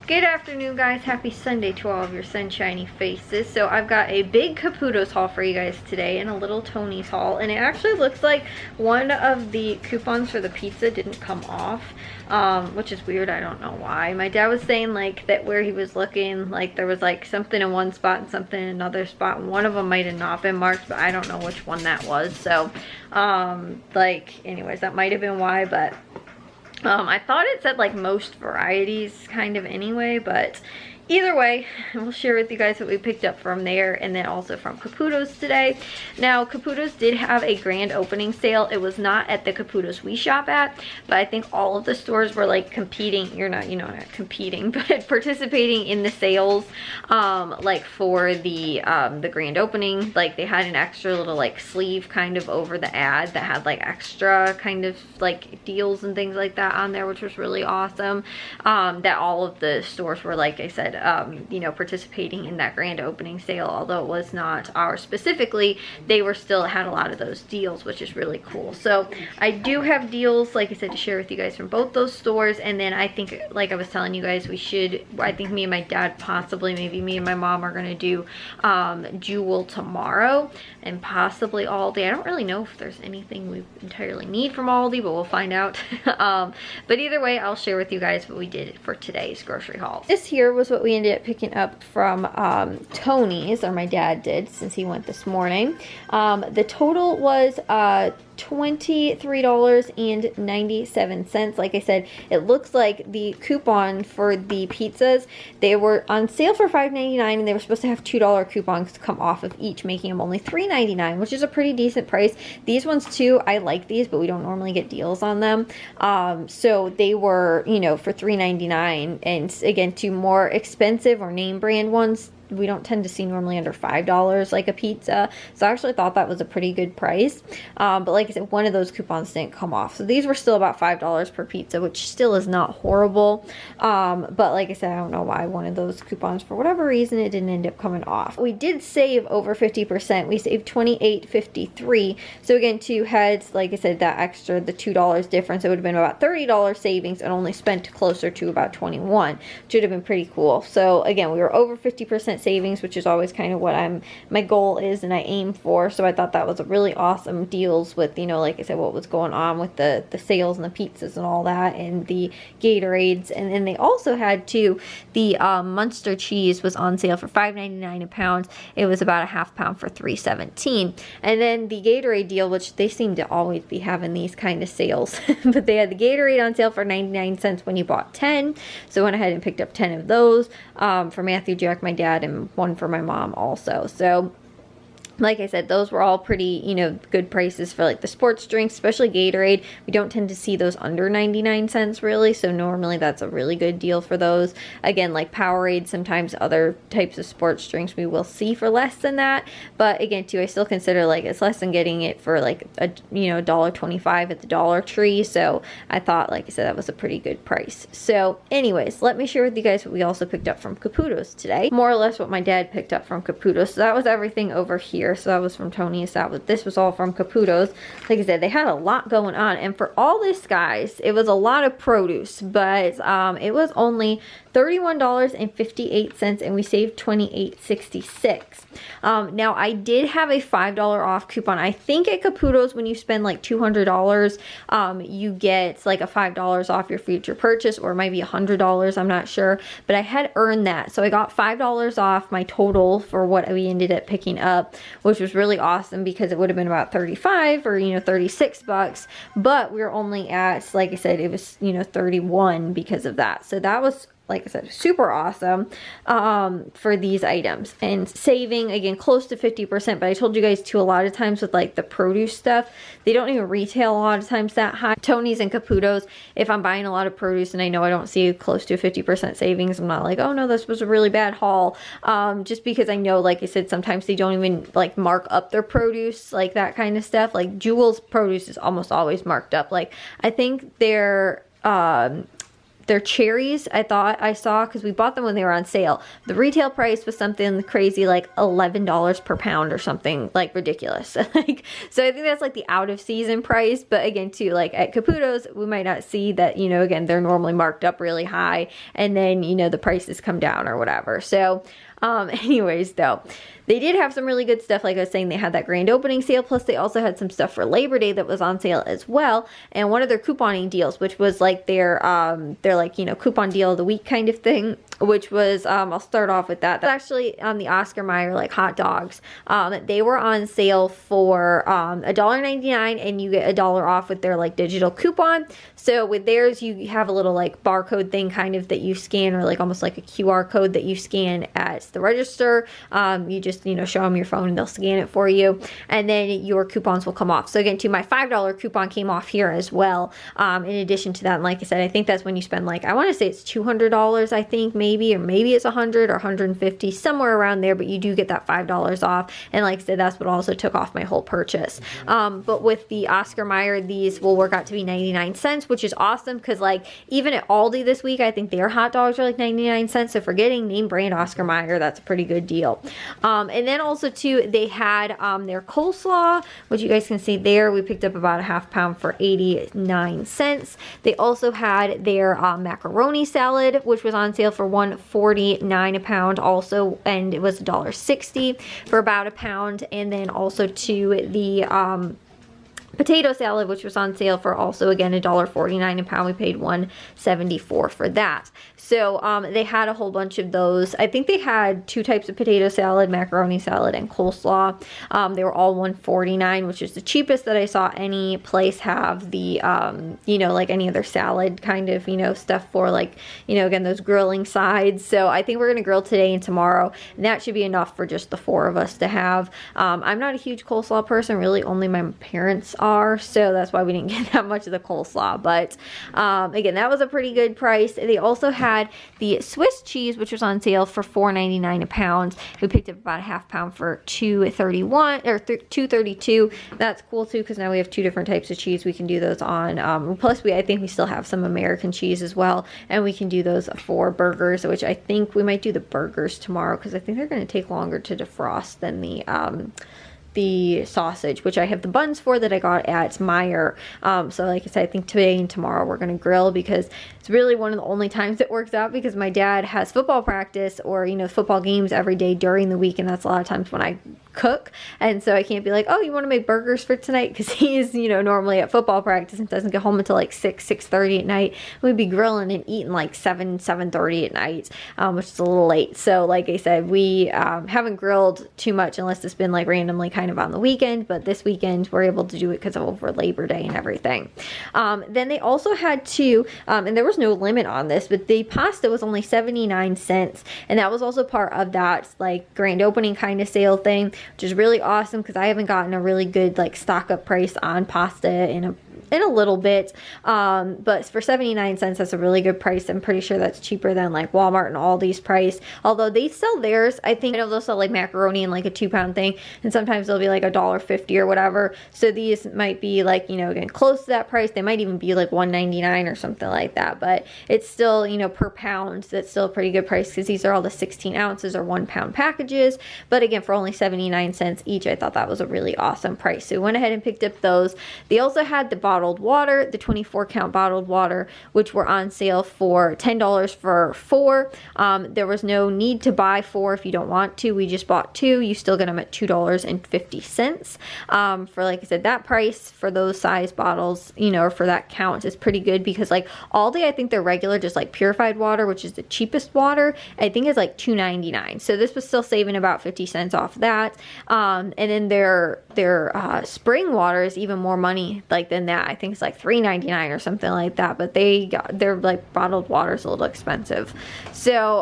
Good afternoon, guys. Happy Sunday to all of your sunshiny faces. So I've got a big Caputo's haul for you guys today and a little Tony's haul, and it actually looks like one of the coupons for the pizza didn't come off, which is weird. I don't know why. My dad was saying like that where he was looking, like there was like something in one spot and something in another spot, and one of them might have not been marked, but I don't know which one that was. So like anyways, that might have been why, but I thought it said like most varieties kind of anyway, but either way, we'll share with you guys what we picked up from there and then also from Caputo's today. Now, Caputo's did have a grand opening sale. It was not at the Caputo's we shop at, but I think all of the stores were like competing, not competing, but participating in the sales, like for the grand opening. Like they had an extra little like sleeve kind of over the ad that had like extra kind of like deals and things like that on there, which was really awesome. That all of the stores were, like I said, participating in that grand opening sale. Although it was not ours specifically, they were still had a lot of those deals, which is really cool. So I do have deals, like I said, to share with you guys from both those stores. And then I think, like I was telling you guys, I think me and my dad, possibly maybe me and my mom, are going to do Jewel tomorrow and possibly Aldi. I don't really know if there's anything we entirely need from Aldi, but we'll find out. But either way, I'll share with you guys what we did for today's grocery haul. This here was what we ended up picking up from Tony's, or my dad did since he went this morning. The total was $23.97. Like I said, it looks like the coupon for the pizzas, they were on sale for $5.99 and they were supposed to have $2 coupons come off of each, making them only $3.99, which is a pretty decent price. These ones too, I like these, but we don't normally get deals on them. So they were, for $3.99, and again, two more expensive or name brand ones we don't tend to see normally under $5 like a pizza. So I actually thought that was a pretty good price. But like I said, one of those coupons didn't come off. So these were still about $5 per pizza, which still is not horrible. But like I said, I don't know why one of those coupons, for whatever reason, it didn't end up coming off. We did save over 50%. We saved $28.53. So again, two heads, like I said, that extra, the $2 difference, it would have been about $30 savings and only spent closer to about $21, which would have been pretty cool. So again, we were over 50% savings, which is always kind of what my goal is and I aim for. So I thought that was a really awesome deals with, like I said, what was going on with the sales and the pizzas and all that, and the Gatorades. And then they also had too, the Munster cheese was on sale for $5.99 a pound. It was about a half pound for $3.17. And then the Gatorade deal, which they seem to always be having these kind of sales, but they had the Gatorade on sale for 99 cents when you bought 10. So I went ahead and picked up 10 of those for Matthew, Jack, my dad, and one for my mom also. So like I said, those were all pretty, good prices for like the sports drinks, especially Gatorade. We don't tend to see those under 99 cents really, so normally that's a really good deal for those. Again, like Powerade, sometimes other types of sports drinks we will see for less than that. But again, too, I still consider like it's less than getting it for like a $1.25 at the Dollar Tree. So I thought, like I said, that was a pretty good price. So anyways, let me share with you guys what we also picked up from Caputo's today. More or less what my dad picked up from Caputo's. So that was everything over here. So that was from Tony's. This was all from Caputo's. Like I said, they had a lot going on, and for all this, guys, it was a lot of produce, but it was only $31.58 and we saved $28.66. Now I did have a $5 off coupon. I think at Caputo's, when you spend like $200, you get like a $5 off your future purchase, or maybe $100, I'm not sure, but I had earned that. So I got $5 off my total for what we ended up picking up, which was really awesome because it would have been about 35 or 36 bucks, but we were only at, like I said, it was 31 because of that. So that was, like I said, super awesome for these items, and saving again close to 50%. But I told you guys too, a lot of times with like the produce stuff, they don't even retail a lot of times that high. Tony's and Caputo's, if I'm buying a lot of produce and I know I don't see close to a 50% savings, I'm not like, oh no, this was a really bad haul, just because I know, like I said, sometimes they don't even like mark up their produce, like that kind of stuff. Like Jewel's produce is almost always marked up. Like I think they're their cherries, I thought I saw, because we bought them when they were on sale. The retail price was something crazy, like $11 per pound or something, like ridiculous. Like, so I think that's like the out of season price. But again, too, like at Caputo's, we might not see that, you know, again, they're normally marked up really high, and then, you know, the prices come down or whatever. So anyways, though, they did have some really good stuff. Like I was saying, they had that grand opening sale, plus they also had some stuff for Labor Day that was on sale as well. And one of their couponing deals, which was like their like, you know, coupon deal of the week kind of thing, which was, I'll start off with that. That's actually on the Oscar Mayer, like hot dogs. They were on sale for $1.99, and you get $1 off with their like digital coupon. So with theirs, you have a little like barcode thing kind of that you scan, or like almost like a QR code that you scan at the register. You just, you know, show them your phone and they'll scan it for you, and then your coupons will come off. So again, too, my $5 coupon came off here as well. In addition to that, and like I said, I think that's when you spend, like, I want to say it's $200, I think, maybe, or maybe it's 100 or 150, somewhere around there, but you do get that $5 off. And like I said, that's what also took off my whole purchase. But with the Oscar Mayer, these will work out to be 99 cents, which is awesome, because like even at Aldi this week, I think their hot dogs are like 99 cents. So for getting name brand Oscar Mayer, that's a pretty good deal. And then also too, they had their coleslaw, which you guys can see there. We picked up about a half pound for 89 cents. They also had their macaroni salad, which was on sale for $1.49 a pound also, and it was $1.60 for about a pound. And then also to the potato salad, which was on sale for also, again, $1.49 a pound. We paid $1.74 for that. So they had a whole bunch of those. I think they had two types of potato salad, macaroni salad, and coleslaw. They were all $1.49, which is the cheapest that I saw any place have the, you know, like any other salad kind of, you know, stuff for, like, you know, again, those grilling sides. So I think we're going to grill today and tomorrow, and that should be enough for just the four of us to have. I'm not a huge coleslaw person, really. Only my parents are, so that's why we didn't get that much of the coleslaw. But again, that was a pretty good price. They also had the Swiss cheese, which was on sale for $4.99 a pound. We picked up about a half pound for $2.31 or $2.32. That's cool too, because now we have two different types of cheese. We can do those on plus I think we still have some American cheese as well, and we can do those for burgers, which I think we might do the burgers tomorrow, because I think they're going to take longer to defrost than the sausage, which I have the buns for that I got at Meyer. So like I said, I think today and tomorrow we're going to grill, because it's really one of the only times it works out, because my dad has football practice, or, you know, football games every day during the week, and that's a lot of times when I cook, and so I can't be like, oh, you want to make burgers for tonight, because he's, you know, normally at football practice and doesn't get home until like 6:30 at night. We'd be grilling and eating like 7:30 at night, which is a little late. So like I said, we haven't grilled too much unless it's been like randomly kind of on the weekend, but this weekend we're able to do it because of over Labor Day and everything. Then they also had two, and there was no limit on this, but the pasta was only 79 cents, and that was also part of that like grand opening kind of sale thing, which is really awesome, because I haven't gotten a really good like stock up price on pasta in a little bit, but for 79 cents, that's a really good price. I'm pretty sure that's cheaper than like Walmart and Aldi's price, although they sell theirs. I think, I know they'll sell like macaroni in like a 2-pound thing, and sometimes they'll be like $1.50 or whatever. So these might be like, you know, again, close to that price. They might even be like $1.99 or something like that, but it's still, you know, per pound, that's still a pretty good price, because these are all the 16 ounces or 1-pound packages. But again, for only 79 cents each, I thought that was a really awesome price. So we went ahead and picked up those. They also had the bottled water, the 24-count bottled water, which were on sale for $10 for 4. There was no need to buy 4 if you don't want to. We just bought 2. You still get them at $2.50. For, like I said, that price for those size bottles, you know, or for that count is pretty good, because like Aldi, I think their regular just like purified water, which is the cheapest water, I think is like $2.99. So this was still saving about 50 cents off that. And then their spring water is even more money like than that. I think it's like $3.99 or something like that, but their like bottled water is a little expensive. So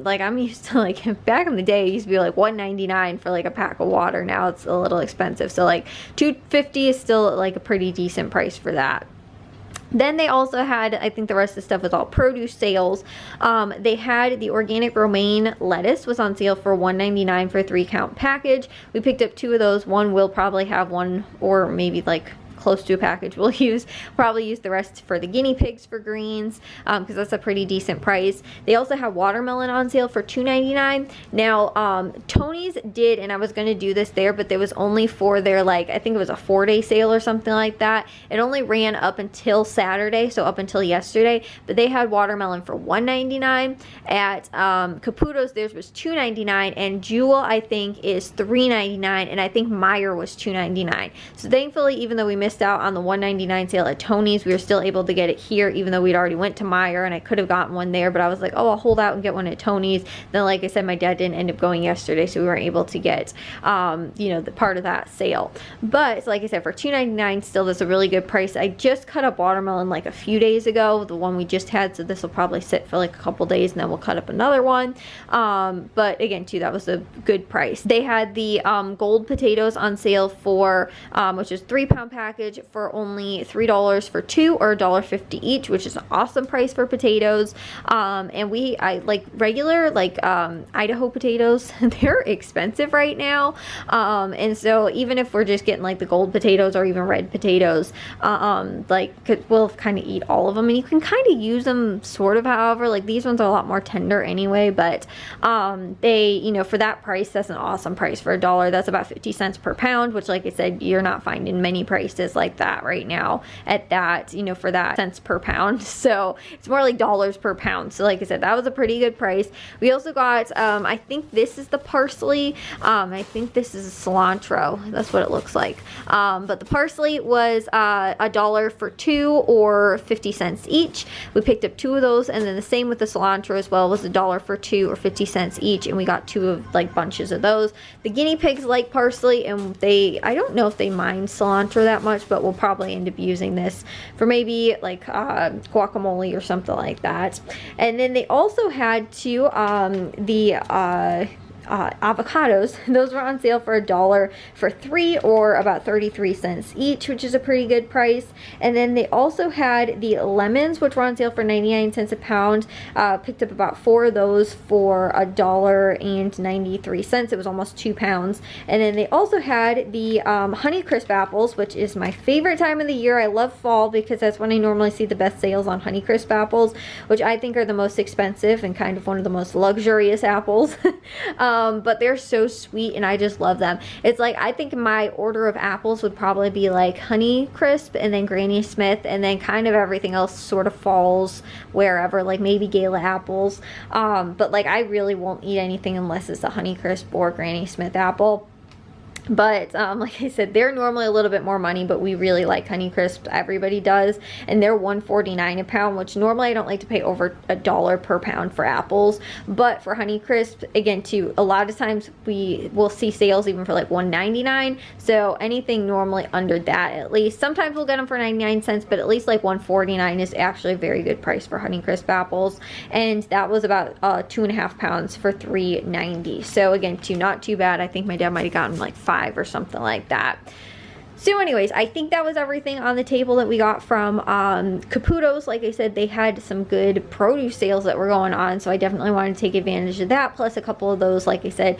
like I'm used to, like, back in the day it used to be like $1.99 for like a pack of water. Now it's a little expensive, so like $2.50 is still like a pretty decent price for that. Then they also had, I think the rest of the stuff was all produce sales. They had the organic romaine lettuce was on sale for $1.99 for a 3-count package. We picked up 2 of those. One will probably have one, or maybe like close to a package. We'll probably use the rest for the guinea pigs for greens, because that's a pretty decent price. They also have watermelon on sale for $2.99. Now, Tony's did, and I was going to do this there, but there was only for their, like, I think it was a 4-day sale or something like that. It only ran up until Saturday, so up until yesterday, but they had watermelon for $1.99. At Caputo's, theirs was $2.99, and Jewel, I think, is $3.99, and I think Meyer was $2.99. So thankfully, even though we missed out on the $1.99 sale at Tony's, we were still able to get it here, even though we'd already went to Meyer, and I could have gotten one there, but I was like, oh, I'll hold out and get one at Tony's. Then, like I said, my dad didn't end up going yesterday, so we weren't able to get, you know, the part of that sale. But, like I said, for $2.99, still, that's a really good price. I just cut up watermelon like a few days ago, the one we just had, so this will probably sit for like a couple days, and then we'll cut up another one. But again, too, that was a good price. They had the gold potatoes on sale for, which is 3-pound package, for only $3 for 2, or $1.50 each, which is an awesome price for potatoes. And I like regular, like, Idaho potatoes, they're expensive right now. And so even if we're just getting like the gold potatoes or even red potatoes, like, we'll kind of eat all of them, and you can kind of use them sort of however, like these ones are a lot more tender anyway, but they, you know, for that price, that's an awesome price for $1. That's about 50 cents per pound, which, like I said, you're not finding many prices like that right now at that, you know, for that cents per pound. So it's more like dollars per pound. So like I said, that was a pretty good price. We also got, I think this is the parsley. I think this is cilantro. That's what it looks like. But the parsley was $1 for 2, or 50 cents each. We picked up 2 of those, and then the same with the cilantro as well, was $1 for 2, or 50 cents each, and we got 2 of like bunches of those. The guinea pigs like parsley, and I don't know if they mind cilantro that much, but we'll probably end up using this for maybe like guacamole or something like that. And then they also had avocados. Those were on sale for $1 for 3, or about 33 cents each, which is a pretty good price. And then they also had the lemons, which were on sale for 99 cents a pound. Picked up about 4 of those for $1.93. It was almost 2 pounds. And then they also had the Honeycrisp apples, which is my favorite time of the year. I love fall because that's when I normally see the best sales on Honeycrisp apples, which I think are the most expensive and kind of one of the most luxurious apples. But they're so sweet, and I just love them. It's like, I think my order of apples would probably be like Honeycrisp, and then Granny Smith, and then kind of everything else sort of falls wherever, like maybe Gala apples. But like, I really won't eat anything unless it's a Honeycrisp or Granny Smith apple. But like I said, they're normally a little bit more money, but we really like Honeycrisp. Everybody does, and they're $1.49 a pound, which normally I don't like to pay over $1 per pound for apples. But for Honeycrisp, again, too, a lot of times we will see sales even for like $1.99. So anything normally under that, at least. Sometimes we'll get them for 99 cents, but at least like $1.49 is actually a very good price for Honeycrisp apples. And that was about 2.5 pounds for $3.90. So again, too, not too bad. I think my dad might have gotten like 5 or something like that. So anyways, I think that was everything on the table that we got from Caputo's. Like I said, they had some good produce sales that were going on, so I definitely wanted to take advantage of that, plus a couple of those, like I said,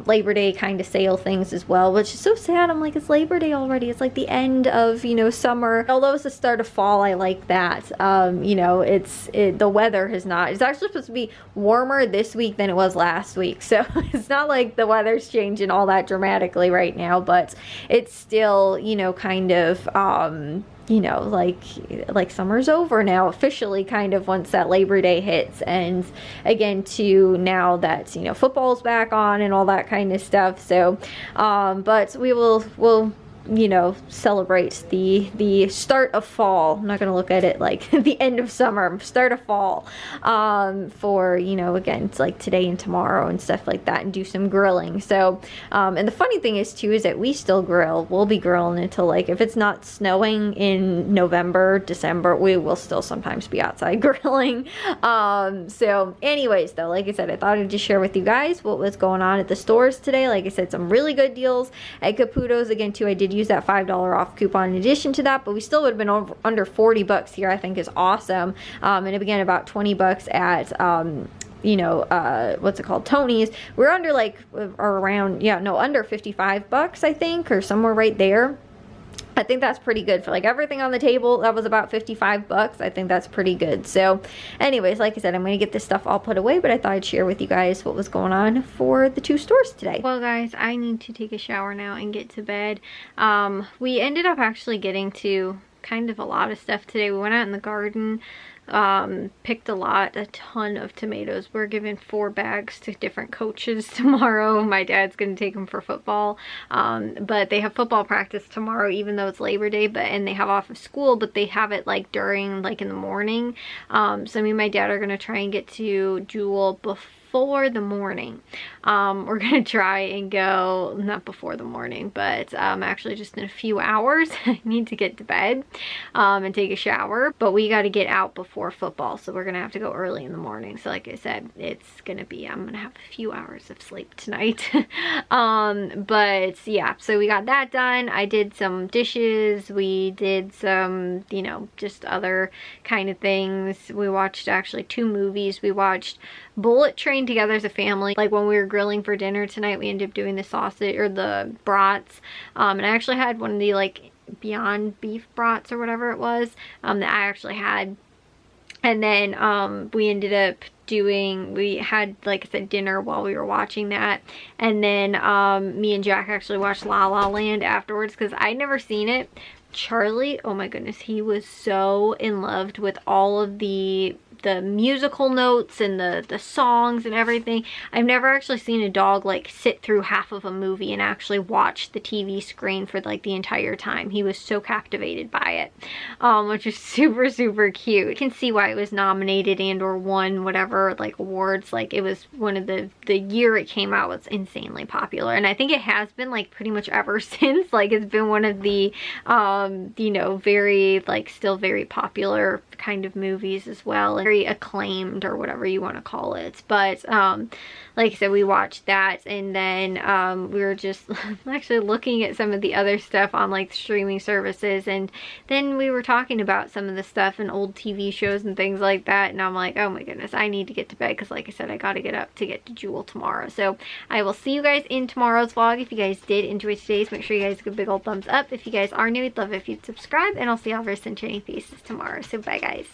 Labor Day kind of sale things as well, which is so sad. I'm like, it's Labor Day already. It's like the end of, you know, summer. Although it's the start of fall, I like that. You know, the weather has not, it's actually supposed to be warmer this week than it was last week, so it's not like the weather's changing all that dramatically right now, but it's still, you know, kind of, you know, like summer's over now officially, kind of, once that Labor Day hits. And again, too, now that, you know, football's back on and all that kind of stuff. So, but we'll you know, celebrate the start of fall. I'm not going to look at it like the end of summer, start of fall, for, you know, again, it's like today and tomorrow and stuff like that, and do some grilling. So, and the funny thing is too, is that we still grill. We'll be grilling until, like, if it's not snowing in November, December, we will still sometimes be outside grilling. So anyways, though, like I said, I thought I'd just share with you guys what was going on at the stores today. Like I said, some really good deals at Caputo's. Again, too, I did use that $5 off coupon in addition to that, but we still would have been under 40 bucks here. I think is awesome. And again, about 20 bucks at you know, what's it called, Tony's. We're under like, or around, yeah, no, under 55 bucks, I think, or somewhere right there. I think that's pretty good for like everything on the table. That was about 55 bucks. I think that's pretty good. So anyways, like I said, I'm going to get this stuff all put away, but I thought I'd share with you guys what was going on for the 2 stores today. Well guys, I need to take a shower now and get to bed. We ended up actually getting to kind of a lot of stuff today. We went out in the garden, picked a ton of tomatoes. We're giving 4 bags to different coaches tomorrow. My dad's gonna take them for football, but they have football practice tomorrow, even though it's Labor Day, and they have off of school, but they have it like during, like in the morning. So me and my dad are gonna try and get to Jewel before the morning. We're gonna try and go, not before the morning, but actually just in a few hours. I need to get to bed and take a shower, but we got to get out before football, so we're gonna have to go early in the morning. So like I said, it's gonna be, I'm gonna have a few hours of sleep tonight. But yeah, so we got that done. I did some dishes, we did some, you know, just other kind of things. We watched actually 2 movies. We watched Bullet Train together as a family. Like when we were grilling for dinner tonight, we ended up doing the sausage or the brats, and I actually had one of the like Beyond Beef brats or whatever it was, that I actually had. And then we ended up doing, we had, like I said, dinner while we were watching that. And then me and Jack actually watched La La Land afterwards because I'd never seen it. Charlie, oh my goodness, he was so in love with all of the musical notes and the songs and everything. I've never actually seen a dog like sit through half of a movie and actually watch the TV screen for like the entire time. He was so captivated by it, which is super, super cute. You can see why it was nominated and or won whatever like awards. Like it was one of the year it came out was insanely popular, and I think it has been like pretty much ever since. Like it's been one of the you know, very like still very popular kind of movies as well, and very acclaimed or whatever you want to call it. But like I said, we watched that, and then we were just actually looking at some of the other stuff on like streaming services, and then we were talking about some of the stuff in old TV shows and things like that, and I'm like, oh my goodness, I need to get to bed because like I said, I got to get up to get to Jewel tomorrow. So I will see you guys in tomorrow's vlog. If you guys did enjoy today's, make sure you guys give a big old thumbs up. If you guys are new, I'd love it if you'd subscribe, and I'll see y'all very sunshiny faces tomorrow. So bye guys.